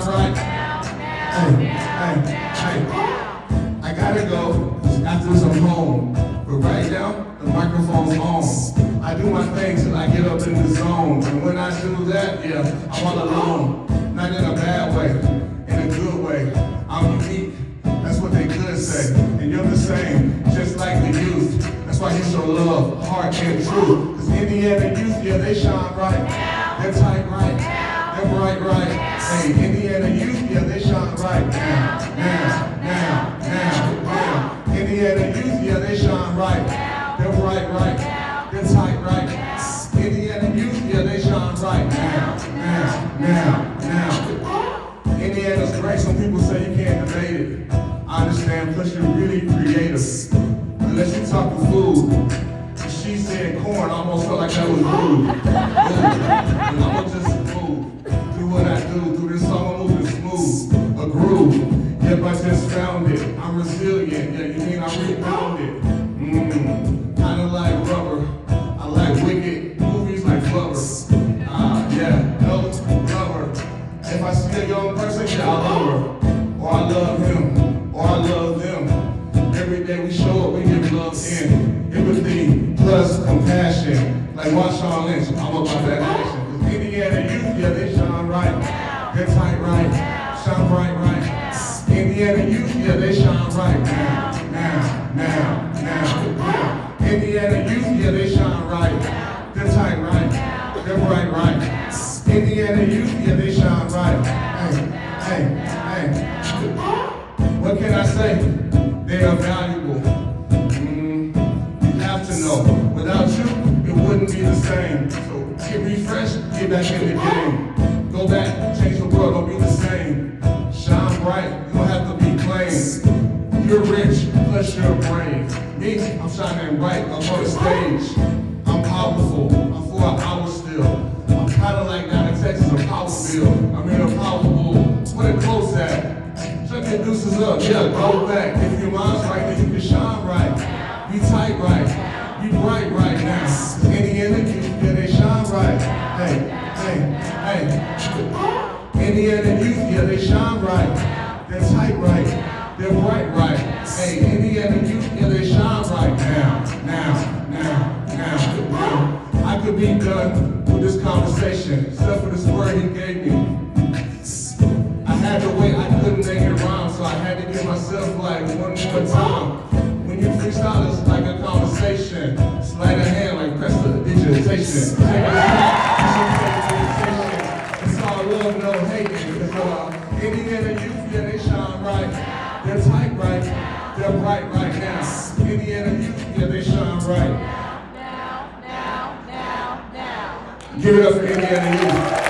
right. Hey. I gotta go after this I'm home. But right now, the microphone's on. I do my thing till I get up in the zone. And when I do that, yeah, I'm all alone. Not in a bad way, in a good way. I'm unique, that's what they could say. And you're the same, just like the youth. That's why you show love, heart, and truth. Cause Indiana youth, yeah, they shine bright. They're tight right, they're bright right. Hey, Indiana youth, yeah, they shine right. Now. Indiana youth, yeah, they shine right. They're bright right, they're tight right. Indiana youth, yeah, they shine right. Now. Indiana's great, some people say you can't debate it. I understand, plus you're really creative. Unless you talking food. She said corn, I almost felt like that was rude. And I'ma just move, do what I do. Through this song, I'm moving smooth, a groove. Yep, I just found it. I'm resilient, yeah, you mean I rebounded. Kinda like rubber. I like wicked movies like Flubber. Lover. If I see a young person, yeah, I love her. Or I love him, or I love them. Every day we show up, we give love in. Empathy plus compassion. Like Marshawn Lynch, I'm about that action. Cause Indiana youth, yeah, they shine right. They're tight right, shine bright right. Indiana youth, yeah, they shine right. Now. Indiana youth, yeah, they shine right. They're tight right, they're bright right. Indiana youth, yeah, they shine right. Hey. What can I say? They are valuable. You have to know. Without you, it wouldn't be the same. So get refreshed, get back in the game. Go back, change the world, don't be the same. Shine bright, you don't have to be plain. You're rich, plus you're brave. Me, I'm shining bright up on the stage. I'm powerful, I'm 4 hours still. I'm kinda like down in Texas, a Powerville. I'm in a Powerball, where the close at? Shut your deuces up, yeah, go back. If your mind's right, then you can shine right. Be tight right, be bright right now. Indiana youth, yeah, they shine right. Hey. Indiana youth, yeah, they shine right. They're tight right, they're bright right. Hey, Indiana youth, yeah, they shine right. Now. I could be done with this conversation, except for this word he gave me. I had to wait, I couldn't make it rhyme, so I had to give myself like one more time. When you freestyle, it's like a conversation. Sleight of hand, like press the digitation. It's all love, no hating. Because Indiana youth, yeah, they shine right. They're tight right, they're bright right now. Indiana youth, yeah, they shine right. Now. Give it up for Indiana youth.